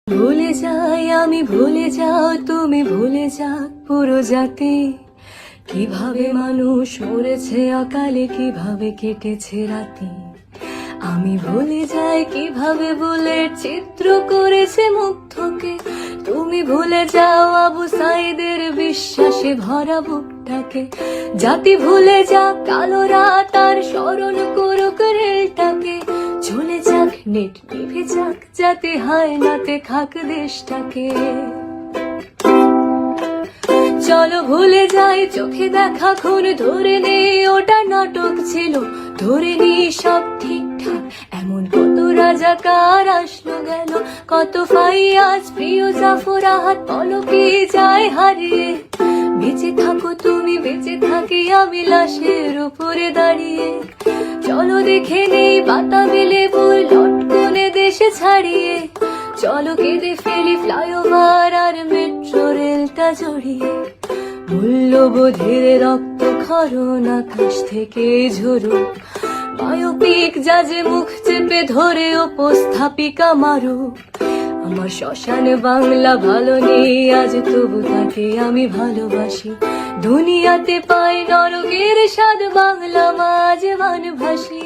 ভুলে যাই আমি, ভুলে যাও তুমি, ভুলে যাও পুরো জাতি। কিভাবে মানুষ মরেছে অকালে, কিভাবে কেটেছে রাতি। আমি ভুলে যাই কিভাবে বুলেট চিত্র করেছে মুগ্ধকে। তুমি ভুলে যাও আবু সাইদের বিশ্বাসে ভরা বুকটাকে। জাতি ভুলে যাক কালো রাত আর স্মরণ করুক রেলটাকে। চলে যাক নেট নিভে যাক, যাতে হায় নাতে খাক দেশটাকে। চলো ভুলে যাই চোখে দেখা খুন, ধরে নেই ওটা নাটক ছিল। ধরে নিই সব ঠিকঠাক, এমন কত রাজাকার আসলো গেল। কত ফাইয়াজ প্রিয় জাফর আহাত পলকে যায় হারিয়ে। বেঁচে থাকো তুমি, বেঁচে থাকি আমি লাশের উপরে দাঁড়িয়ে। চলো দেখে নেই বাতাবি লেবুর লটকনে দেশে ছাড়িয়ে। চলো কেঁদে ফেলি ফ্লাইওভার আর মেট্রো রেলটা জড়িয়ে। মূল্যবোধের রক্ত ক্ষরণ আকাশ থেকে ঝরুক। বায়োপিক জাজে মুখ চেপে ধরে উপস্থাপিকা মারুক। আমার শ্মশানে বাংলা ভালো নেই আজ, তবু তাকে আমি ভালোবাসি। দুনিয়াতে পাই নরকের স্বাদ, বাংলা মাঝে ভাসি।